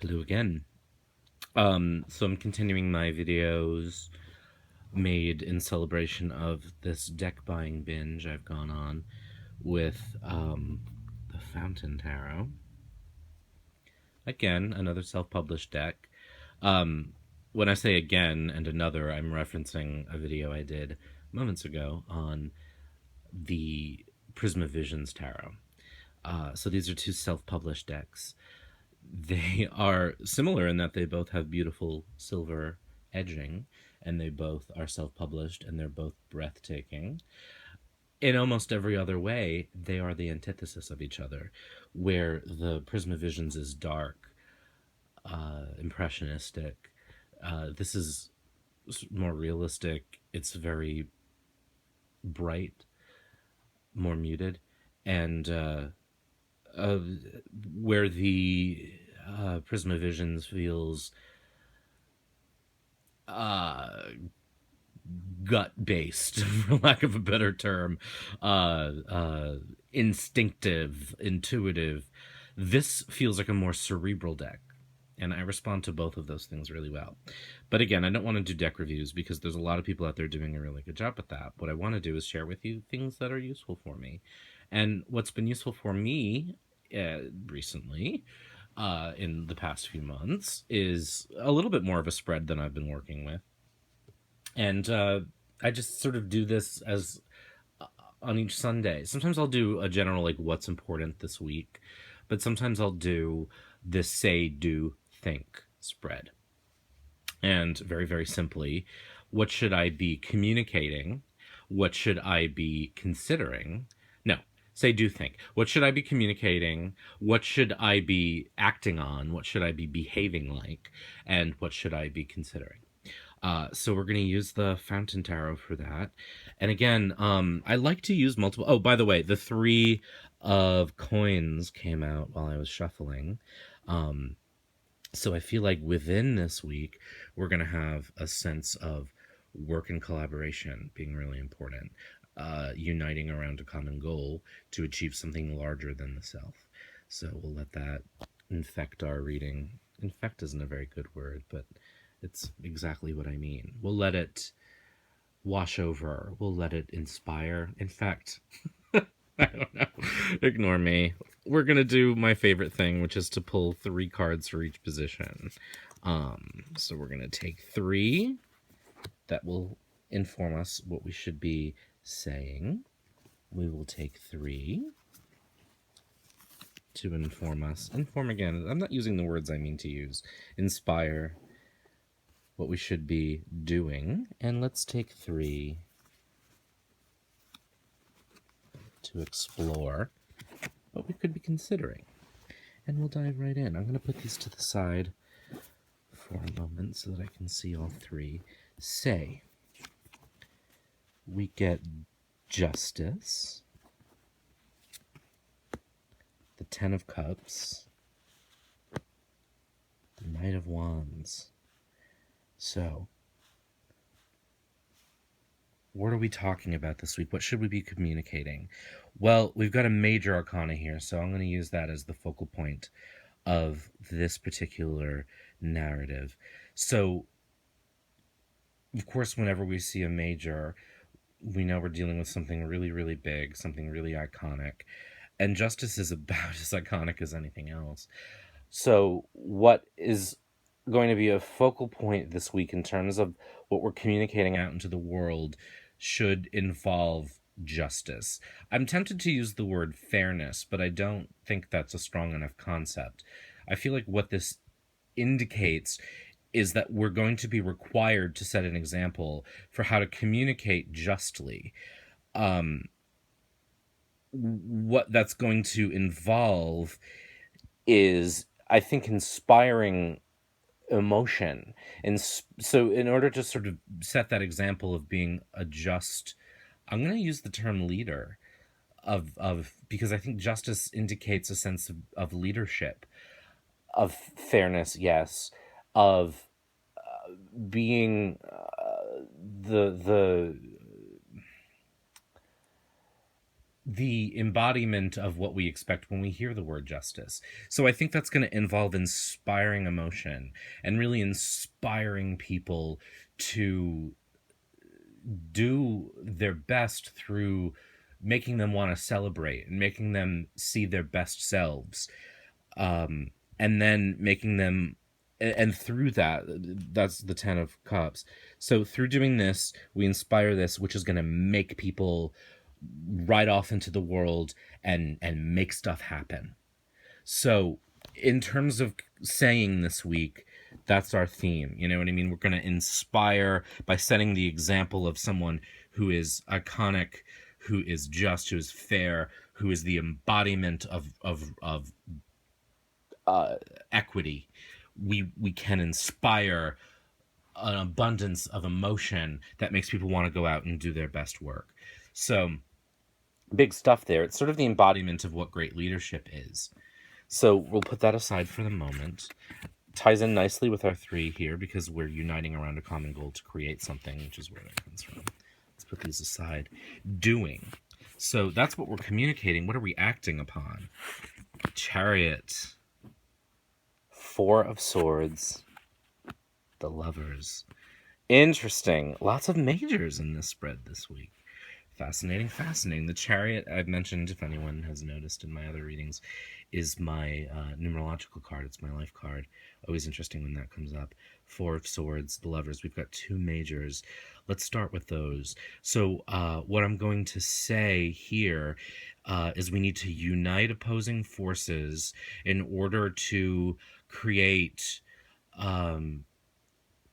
Hello again. So I'm continuing my videos made in celebration of this deck buying binge I've gone on with the Fountain Tarot. Again, another self-published deck. Um, when I say again and another, I'm referencing a video I did moments ago on the Prisma Visions Tarot. So these are two self-published decks. They are similar in that they both have beautiful silver edging and they both are self-published and they're both breathtaking. In almost every other way, they are the antithesis of each other, where the Prisma Visions is dark, impressionistic. This is more realistic. It's very bright, more muted, and uh, where the Prisma Visions feels uh, gut based, for lack of a better term, instinctive, intuitive. This feels like a more cerebral deck. And I respond to both of those things really well. But again, I don't want to do deck reviews because there's a lot of people out there doing a really good job at that. What I want to do is share with you things that are useful for me. And what's been useful for me recently, in the past few months, is a little bit more of a spread than I've been working with. And I just sort of do this as on each Sunday. Sometimes I'll do a general like what's important this week, but sometimes I'll do this say do think spread. And very very simply, what should I be communicating? What should I be considering? No, say do think. What should I be communicating? What should I be acting on? What should I be behaving like? And what should I be considering? So we're going to use the Fountain Tarot for that. And again, I like to use multiple. Oh, by the way, the three of coins came out while I was shuffling. Um, so I feel like within this week, we're going to have a sense of work and collaboration being really important, uniting around a common goal to achieve something larger than the self. So we'll let that infect our reading. Infect isn't a very good word, but it's exactly what I mean. We'll let it wash over. We'll let it inspire. In fact, I don't know. Ignore me. We're going to do my favorite thing, which is to pull 3 cards for each position. So we're going to take 3 that will inform us what we should be saying. We will take 3 to inform us. Inform again. I'm not using the words I mean to use. Inspire, what we should be doing. And let's take 3 to explore what we could be considering. And we'll dive right in. I'm going to put these to the side for a moment so that I can see all 3. Say, we get justice, the 10 of Cups, the Knight of Wands. So, what are we talking about this week? What should we be communicating? Well, we've got a major arcana here, so I'm going to use that as the focal point of this particular narrative. So, of course, whenever we see a major, we know we're dealing with something really, really big, something really iconic. And justice is about as iconic as anything else. So, what is going to be a focal point this week in terms of what we're communicating out into the world should involve justice. I'm tempted to use the word fairness, but I don't think that's a strong enough concept. I feel like what this indicates is that we're going to be required to set an example for how to communicate justly. What that's going to involve is, I think, inspiring emotion. And so in order to sort of set that example of being a just, I'm going to use the term leader of because I think justice indicates a sense of leadership, of fairness, yes, of being the the embodiment of what we expect when we hear the word justice. So I think that's going to involve inspiring emotion and really inspiring people to do their best through making them want to celebrate and making them see their best selves, and then making them, and through that, that's the 10 of cups. So through doing this, we inspire this, which is going to make people ride off into the world and make stuff happen. So in terms of saying this week, that's our theme. You know what I mean? We're going to inspire by setting the example of someone who is iconic, who is just, who is fair, who is the embodiment of equity. We can inspire an abundance of emotion that makes people want to go out and do their best work. So big stuff there. It's sort of the embodiment of what great leadership is. So we'll put that aside for the moment. Ties in nicely with our 3 here because we're uniting around a common goal to create something, which is where that comes from. Let's put these aside. Doing. So that's what we're communicating. What are we acting upon? Chariot. 4 of Swords. The Lovers. Interesting. Lots of majors in this spread this week. Fascinating, fascinating. The Chariot, I've mentioned, if anyone has noticed in my other readings, is my numerological card. It's my life card. Always interesting when that comes up. 4 of Swords, the Lovers. We've got 2 majors. Let's start with those. So what I'm going to say here is we need to unite opposing forces in order to create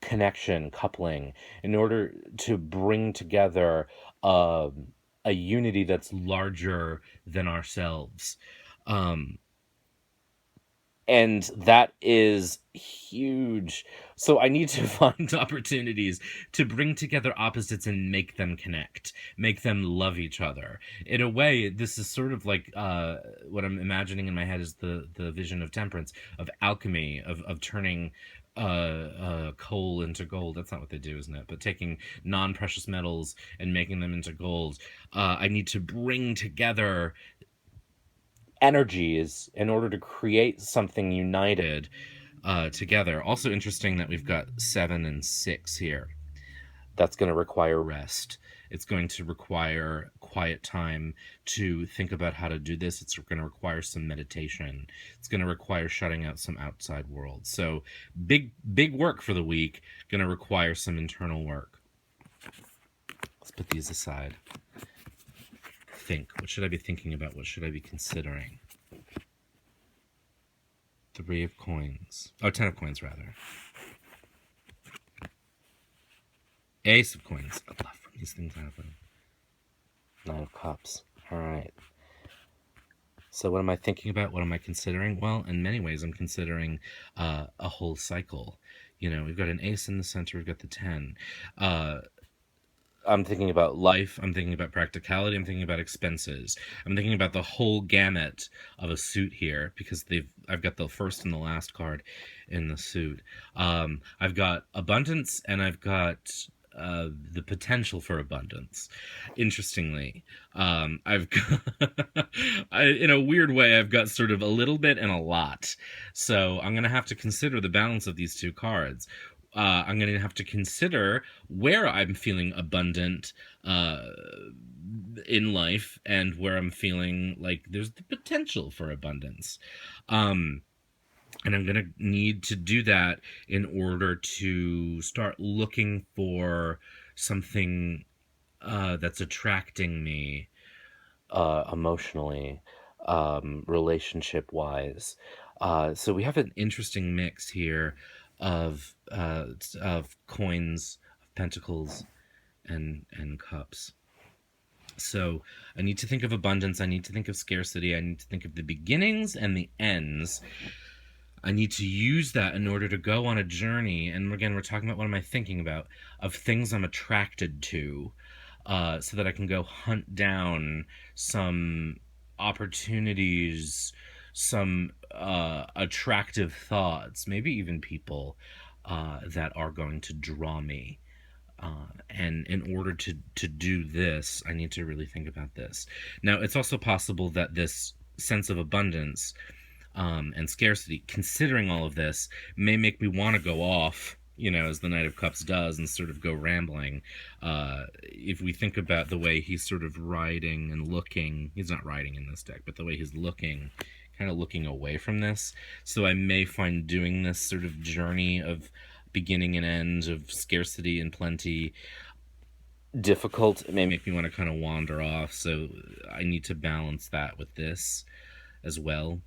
connection, coupling, in order to bring together a unity that's larger than ourselves. And that is huge. So I need to find opportunities to bring together opposites and make them connect, make them love each other. In a way, this is sort of like what I'm imagining in my head is the vision of temperance, of alchemy, of turning coal into gold. That's not what they do, isn't it? But taking non-precious metals and making them into gold. I need to bring together energies in order to create something united together. Also interesting that we've got 7 and 6 here. That's going to require rest. It's going to require quiet time to think about how to do this. It's going to require some meditation. It's going to require shutting out some outside world. So big work for the week. Going to require some internal work. Let's put these aside. Think. What should I be thinking about? What should I be considering? 3 of coins. Oh, 10 of coins, rather. Ace of coins. I love when these things happen. 9 of cups. All right. So what am I thinking about? What am I considering? Well, in many ways, I'm considering a whole cycle. You know, we've got an ace in the center. We've got the 10. I'm thinking about life. I'm thinking about practicality. I'm thinking about expenses. I'm thinking about the whole gamut of a suit here because I've got the first and the last card in the suit. I've got abundance and I've got the potential for abundance. Interestingly, I've got, in a weird way, I've got sort of a little bit and a lot. So I'm going to have to consider the balance of these 2 cards. I'm going to have to consider where I'm feeling abundant in life and where I'm feeling like there's the potential for abundance. And I'm going to need to do that in order to start looking for something that's attracting me emotionally, relationship-wise. So we have an interesting mix here of coins, of pentacles, and cups. So I need to think of abundance. I need to think of scarcity. I need to think of the beginnings and the ends. I need to use that in order to go on a journey. And again, we're talking about what am I thinking about? Of things I'm attracted to, so that I can go hunt down some opportunities, some attractive thoughts, maybe even people that are going to draw me And in order to do this, I need to really think about this. Now, it's also possible that this sense of abundance and scarcity, considering all of this, may make me want to go off, as the Knight of Cups does, and sort of go rambling. If we think about the way he's sort of riding and looking, he's not riding in this deck, but the way he's looking, kind of looking away from this. So I may find doing this sort of journey of beginning and end, of scarcity and plenty, difficult. It may make me want to kind of wander off. So I need to balance that with this as well.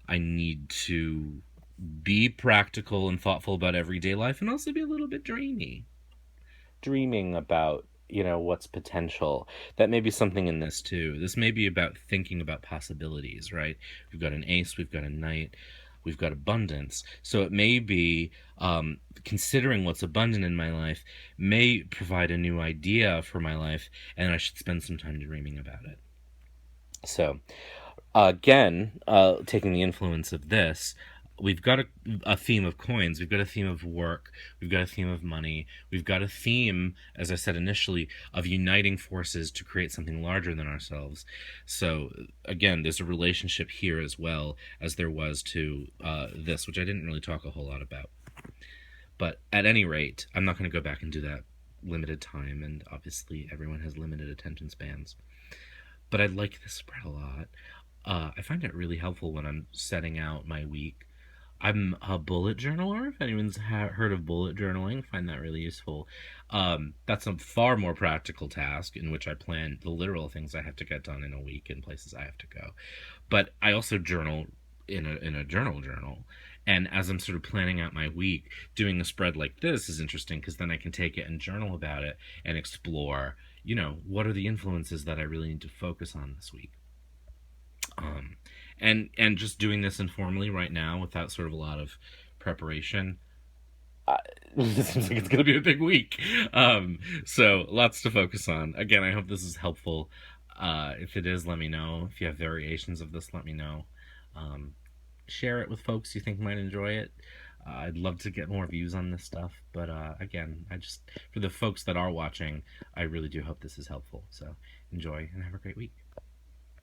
I need to be practical and thoughtful about everyday life, and also be a little bit dreaming about what's potential. That may be something in this too. This may be about thinking about possibilities, right? We've got an ace, we've got a knight, we've got abundance. So it may be considering what's abundant in my life may provide a new idea for my life, and I should spend some time dreaming about it. So again, taking the influence of this, we've got a theme of coins, we've got a theme of work, we've got a theme of money, we've got a theme, as I said initially, of uniting forces to create something larger than ourselves. So again, there's a relationship here as well as there was to this, which I didn't really talk a whole lot about. But at any rate, I'm not going to go back and do that limited time, and obviously everyone has limited attention spans. But I like this spread a lot. I find it really helpful when I'm setting out my week. I'm a bullet journaler. If anyone's heard of bullet journaling, I find that really useful. That's a far more practical task in which I plan the literal things I have to get done in a week and places I have to go. But I also journal in a journal. And as I'm sort of planning out my week, doing a spread like this is interesting because then I can take it and journal about it and explore, what are the influences that I really need to focus on this week. And just doing this informally right now without sort of a lot of preparation, it seems like it's going to be a big week. So lots to focus on. Again, I hope this is helpful. If it is, let me know. If you have variations of this, let me know. Share it with folks you think might enjoy it. I'd love to get more views on this stuff, but again, for the folks that are watching, I really do hope this is helpful. So enjoy and have a great week.